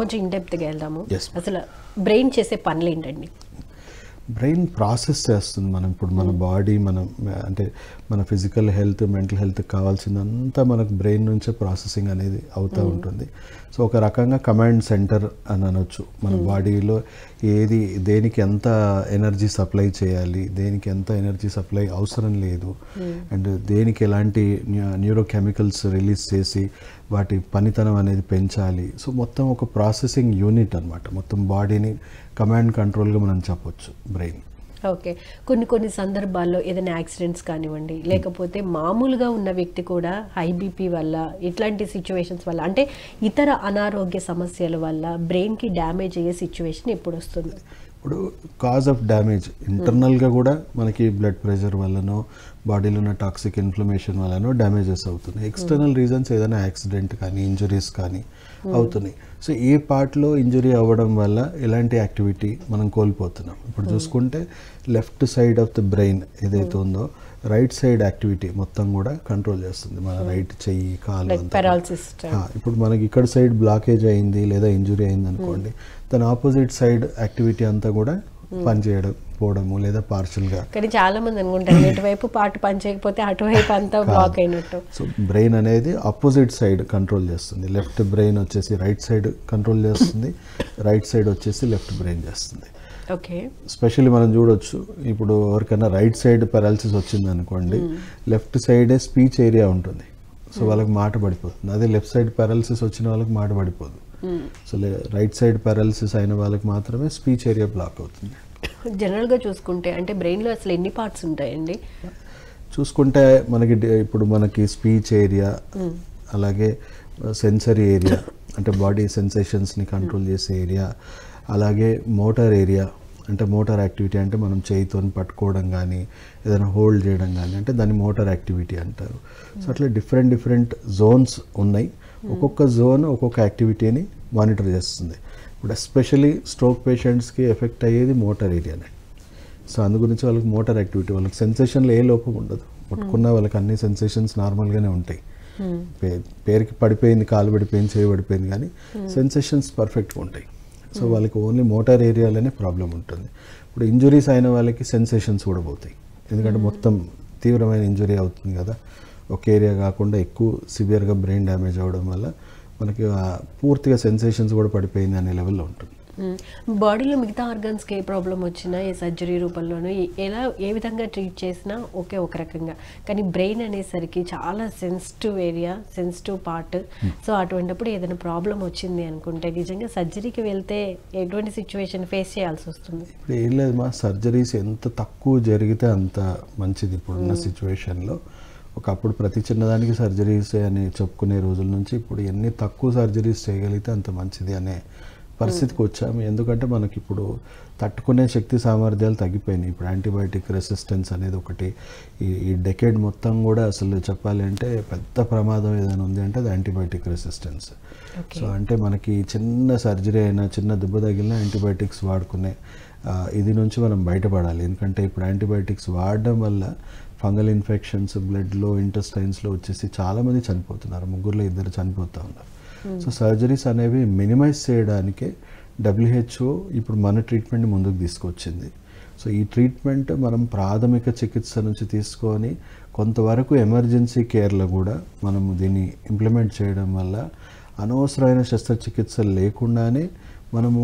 కొంచెం ఇన్ డెప్త్గా వెళ్దాము. Yes. అసలు బ్రెయిన్ చేసే పనులు ఏంటండి? బ్రెయిన్ ప్రాసెస్ చేస్తుంది. మనం ఇప్పుడు మన బాడీ అంటే మన ఫిజికల్ హెల్త్, మెంటల్ హెల్త్ కావాల్సిందంతా మనకు బ్రెయిన్ నుంచే ప్రాసెసింగ్ అనేది అవుతూ ఉంటుంది. సో ఒక రకంగా కమాండ్ సెంటర్ అని అనొచ్చు. మన బాడీలో దేనికి ఎంత ఎనర్జీ సప్లై చేయాలి, దేనికి ఎంత ఎనర్జీ సప్లై అవసరం లేదు, అండ్ దేనికి ఎలాంటి న్యూరో కెమికల్స్ రిలీజ్ చేసి వాటి పనితనం అనేది పెంచాలి. సో మొత్తం ఒక ప్రాసెసింగ్ యూనిట్ అనమాట. మొత్తం బాడీని కమాండ్ కంట్రోల్గా మనం చెప్పొచ్చు బ్రెయిన్. ఓకే. కొన్ని సందర్భాల్లో ఏదైనా యాక్సిడెంట్స్ కానివ్వండి, లేకపోతే మామూలుగా ఉన్న వ్యక్తి కూడా హై బీపీ వల్ల, ఇట్లాంటి సిచ్యువేషన్స్ వల్ల, అంటే ఇతర అనారోగ్య సమస్యల వల్ల బ్రెయిన్కి డ్యామేజ్ అయ్యే సిచ్యువేషన్ ఎప్పుడు వస్తుంది? ఇప్పుడు కాజ్ ఆఫ్ డ్యామేజ్ ఇంటర్నల్గా కూడా మనకి బ్లడ్ ప్రెషర్ వల్లనో, బాడీలో ఉన్న టాక్సిక్ ఇన్ఫ్లమేషన్ వల్లనో డ్యామేజెస్ అవుతున్నాయి. ఎక్స్టర్నల్ రీజన్స్ ఏదైనా యాక్సిడెంట్ కానీ, ఇంజరీస్ కానీ అవుతున్నాయి. సో ఏ పార్ట్లో ఇంజరీ అవ్వడం వల్ల ఎలాంటి యాక్టివిటీ మనం కోల్పోతున్నాం. ఇప్పుడు చూసుకుంటే left side of the brain ఏదైతే ఉందో రైట్ సైడ్ యాక్టివిటీ మొత్తం కూడా కంట్రోల్ చేస్తుంది. మన రైట్ చెయ్యి, కాలు ఇప్పుడు మనకి ఇక్కడ సైడ్ బ్లాకేజ్ అయింది లేదా ఇంజురీ అయింది అనుకోండి, దాని ఆపోజిట్ సైడ్ యాక్టివిటీ అంతా కూడా పనిచేయడం పోవడము లేదా పార్షల్గా. కానీ చాలా మంది అనుకుంటారు ఇటువైపు పార్ట్ పని చేయకపోతే అటువైపు అంతా బ్లాక్ అయినట్టు. సో బ్రెయిన్ అనేది ఆపోజిట్ సైడ్ కంట్రోల్ చేస్తుంది. లెఫ్ట్ బ్రెయిన్ వచ్చేసి రైట్ సైడ్ కంట్రోల్ చేస్తుంది, రైట్ సైడ్ వచ్చేసి లెఫ్ట్ బ్రెయిన్ చేస్తుంది. ఓకే. స్పెషల్లీ మనం చూడొచ్చు, ఇప్పుడు ఎవరికైనా రైట్ సైడ్ పారాలిసిస్ వచ్చింది అనుకోండి, లెఫ్ట్ సైడే స్పీచ్ ఏరియా ఉంటుంది. సో వాళ్ళకి మాట పడిపోతుంది. అదే లెఫ్ట్ సైడ్ పారాలిసిస్ వచ్చిన వాళ్ళకి మాట పడిపోదు. సో రైట్ సైడ్ పారాలిసిస్ అయిన వాళ్ళకి మాత్రమే స్పీచ్ ఏరియా బ్లాక్ అవుతుంది. జనరల్గా చూసుకుంటే అంటే బ్రెయిన్లో అసలు ఎన్ని పార్ట్స్ ఉంటాయండి? చూసుకుంటే ఇప్పుడు మనకి స్పీచ్ ఏరియా, అలాగే సెన్సరీ ఏరియా అంటే బాడీ సెన్సేషన్స్ని కంట్రోల్ చేసే ఏరియా, అలాగే మోటార్ ఏరియా అంటే మోటార్ యాక్టివిటీ అంటే మనం చేయితో పట్టుకోవడం కానీ, ఏదైనా హోల్డ్ చేయడం కానీ, అంటే దాన్ని మోటార్ యాక్టివిటీ అంటారు. సో అట్లా డిఫరెంట్ జోన్స్ ఉన్నాయి. ఒక్కొక్క జోన్ ఒక్కొక్క యాక్టివిటీని మానిటర్ చేస్తుంది. ఇప్పుడు ఎస్పెషలీ స్ట్రోక్ పేషెంట్స్కి ఎఫెక్ట్ అయ్యేది మోటార్ ఏరియానే. సో అందు గురించి వాళ్ళకి మోటార్ యాక్టివిటీ, వాళ్ళకి సెన్సేషన్లో ఏ లోపం ఉండదు. పట్టుకున్న వాళ్ళకి అన్ని సెన్సేషన్స్ నార్మల్గానే ఉంటాయి. పేరుకి పడిపోయింది, కాలు పడిపోయింది, చేయి పడిపోయింది, కానీ సెన్సేషన్స్ పర్ఫెక్ట్గా ఉంటాయి. సో వాళ్ళకి ఓన్లీ మోటార్ ఏరియాలోనే ప్రాబ్లం ఉంటుంది. ఇప్పుడు ఇంజురీస్ అయిన వాళ్ళకి సెన్సేషన్స్ కూడా పోతాయి. ఎందుకంటే మొత్తం తీవ్రమైన ఇంజురీ అవుతుంది కదా, ఒక ఏరియా కాకుండా ఎక్కువ సివియర్గా బ్రెయిన్ డ్యామేజ్ అవ్వడం వల్ల మనకి పూర్తిగా సెన్సేషన్స్ కూడా పడిపోయింది అనే లెవెల్లో ఉంటుంది. బాడీలో మిగతా ఆర్గన్స్కి ఏ ప్రాబ్లం వచ్చినా ఏ సర్జరీ రూపంలోనూ ఏ విధంగా ట్రీట్ చేసినా ఒక రకంగా, కానీ బ్రెయిన్ అనేసరికి చాలా sensitive area, sensitive part. So అటువంటిప్పుడు ఏదైనా ప్రాబ్లం వచ్చింది అనుకుంటే నిజంగా సర్జరీకి వెళ్తే ఎటువంటి సిచ్యువేషన్ ఫేస్ చేయాల్సి వస్తుంది? ఇప్పుడు ఏం లేదు మా, సర్జరీస్ ఎంత తక్కువ జరిగితే అంత మంచిది. ఇప్పుడున్న సిచ్యువేషన్లో ఒకప్పుడు ప్రతి చిన్నదానికి సర్జరీస్ అని చెప్పుకునే రోజుల నుంచి ఇప్పుడు ఎన్ని తక్కువ సర్జరీస్ చేయగలిగితే అంత మంచిది అనే పరిస్థితికి వచ్చాము. ఎందుకంటే మనకి ఇప్పుడు తట్టుకునే శక్తి సామర్థ్యాలు తగ్గిపోయినాయి. ఇప్పుడు యాంటీబయాటిక్ రెసిస్టెన్స్ అనేది ఒకటి ఈ డెకేడ్ మొత్తం కూడా అసలు చెప్పాలి అంటే పెద్ద ప్రమాదం ఏదైనా ఉంది అంటే అది యాంటీబయాటిక్ రెసిస్టెన్స్. సో అంటే మనకి చిన్న సర్జరీ అయినా, చిన్న దెబ్బ తగిలినా యాంటీబయాటిక్స్ వాడుకునే ఇది నుంచి మనం బయటపడాలి. ఎందుకంటే ఇప్పుడు యాంటీబయాటిక్స్ వాడడం వల్ల ఫంగల్ ఇన్ఫెక్షన్స్ బ్లడ్లో, ఇంటెస్టైన్స్లో వచ్చేసి చాలామంది చనిపోతున్నారు. 3లో 2 చనిపోతూ ఉన్నారు. సో సర్జరీస్ అనేవి మినిమైజ్ చేయడానికే WHO ఇప్పుడు మన ట్రీట్మెంట్ని ముందుకు తీసుకొచ్చింది. సో ఈ ట్రీట్మెంట్ మనం ప్రాథమిక చికిత్స నుంచి తీసుకొని కొంతవరకు ఎమర్జెన్సీ కేర్లో కూడా మనము దీన్ని ఇంప్లిమెంట్ చేయడం వల్ల అనవసరమైన శస్త్రచికిత్స లేకుండానే మనము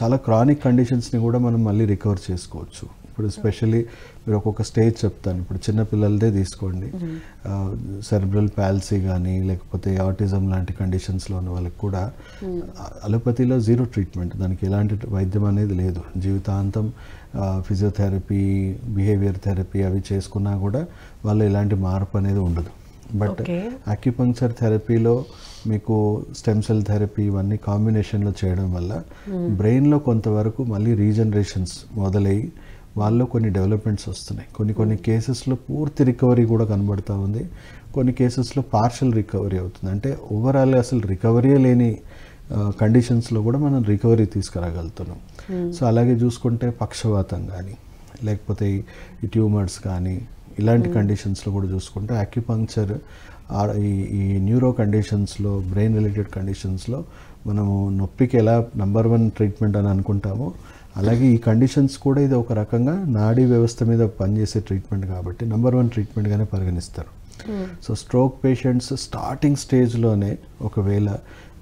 చాలా క్రానిక్ కండిషన్స్ని కూడా మనం మళ్ళీ రికవర్ చేసుకోవచ్చు. ఇప్పుడు స్పెషల్లీ మీరు ఒక్కొక్క స్టేజ్ చెప్తాను. ఇప్పుడు చిన్నపిల్లలదే తీసుకోండి, సెరెబ్రల్ పాల్సీ కానీ లేకపోతే ఆటిజం లాంటి కండిషన్స్లో ఉన్న వాళ్ళకి కూడా అలోపతిలో 0 ట్రీట్మెంట్, దానికి ఎలాంటి వైద్యం అనేది లేదు. జీవితాంతం ఫిజియోథెరపీ, బిహేవియర్ థెరపీ అవి చేసుకున్నా కూడా వాళ్ళు ఎలాంటి మార్పు అనేది ఉండదు. బట్ అక్యుపంక్చర్ థెరపీలో మీకు స్టెమ్ సెల్ థెరపీ ఇవన్నీ కాంబినేషన్లో చేయడం వల్ల బ్రెయిన్లో కొంతవరకు మళ్ళీ రీజనరేషన్స్ మొదలయ్యి వాళ్ళలో కొన్ని డెవలప్మెంట్స్ వస్తున్నాయి. కొన్ని కేసెస్లో పూర్తి రికవరీ కూడా కనబడుతూ ఉంది, కొన్ని కేసెస్లో పార్షల్ రికవరీ అవుతుంది. అంటే ఓవరాల్ అసలు రికవరీ లేని కండిషన్స్లో కూడా మనం రికవరీ తీసుకురాగలుగుతున్నాం. సో అలాగే చూసుకుంటే పక్షవాతం కానీ లేకపోతే ఈ ట్యూమర్స్ కానీ ఇలాంటి కండిషన్స్లో కూడా చూసుకుంటే అక్యుపంక్చర్ ఈ న్యూరో కండిషన్స్లో, బ్రెయిన్ రిలేటెడ్ కండిషన్స్లో మనము నొప్పికి ఎలా నంబర్ 1 ట్రీట్మెంట్ అని అనుకుంటామో అలాగే ఈ కండిషన్స్ కూడా ఇది ఒక రకంగా నాడీ వ్యవస్థ మీద పనిచేసే ట్రీట్మెంట్ కాబట్టి నంబర్ 1 ట్రీట్మెంట్గానే పరిగణిస్తారు. సో స్ట్రోక్ పేషెంట్స్ స్టార్టింగ్ స్టేజ్లోనే ఒకవేళ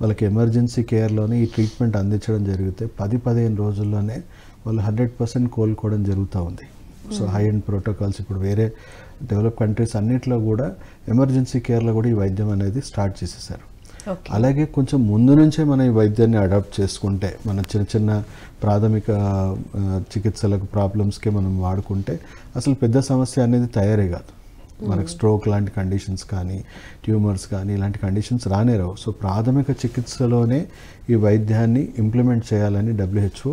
వాళ్ళకి ఎమర్జెన్సీ కేర్లోనే ఈ ట్రీట్మెంట్ అందించడం జరిగితే 10-15 రోజుల్లోనే వాళ్ళు 100% కోలుకోవడం జరుగుతూ ఉంది. సో హై అండ్ ప్రోటోకాల్స్ ఇప్పుడు వేరే డెవలప్ కంట్రీస్ అన్నిట్లో కూడా ఎమర్జెన్సీ కేర్లో కూడా ఈ వైద్యం అనేది స్టార్ట్ చేసేసారు. అలాగే కొంచెం ముందు నుంచే మనం ఈ వైద్యాన్ని అడాప్ట్ చేసుకుంటే మన చిన్న చిన్న ప్రాథమిక చికిత్సలకు ప్రాబ్లమ్స్కే మనం వాడుకుంటే అసలు పెద్ద సమస్య అనేది తయారే కాదు. మనకు స్ట్రోక్ లాంటి కండిషన్స్ కానీ ట్యూమర్స్ కానీ ఇలాంటి కండిషన్స్ రానే రావు. సో ప్రాథమిక చికిత్సలోనే ఈ వైద్యాన్ని ఇంప్లిమెంట్ చేయాలని WHO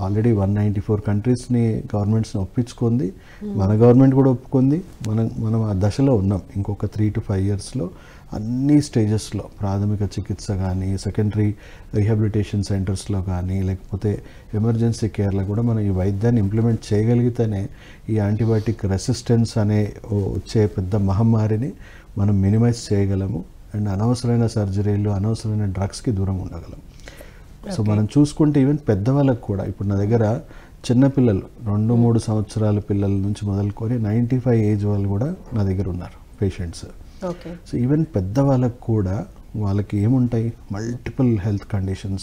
ఆల్రెడీ 194 కంట్రీస్ని గవర్నమెంట్స్ని ఒప్పించుకుంది. మన గవర్నమెంట్ కూడా ఒప్పుకుంది. మనం ఆ దశలో ఉన్నాం. ఇంకొక 3 to 5 yearsలో అన్ని స్టేజెస్లో ప్రాథమిక చికిత్స కానీ సెకండరీ రీహాబిలిటేషన్ సెంటర్స్లో కానీ లేకపోతే ఎమర్జెన్సీ కేర్లో కూడా మనం ఈ వైద్యాన్ని ఇంప్లిమెంట్ చేయగలిగితేనే ఈ యాంటీబయాటిక్ రెసిస్టెన్స్ అనే వచ్చే పెద్ద మహమ్మారిని మనం మినిమైజ్ చేయగలము అండ్ అనవసరమైన సర్జరీలు అనవసరమైన డ్రగ్స్కి దూరం ఉండగలం. సో మనం చూసుకుంటే ఈవెన్ పెద్దవాళ్ళకు కూడా ఇప్పుడు నా దగ్గర చిన్నపిల్లలు 2-3 సంవత్సరాల పిల్లల నుంచి మొదలుకొని 95 ఏజ్ వాళ్ళు కూడా నా దగ్గర ఉన్నారు పేషెంట్స్. సో ఈవెన్ పెద్దవాళ్ళకు కూడా వాళ్ళకి ఏముంటాయి మల్టిపుల్ హెల్త్ కండిషన్స్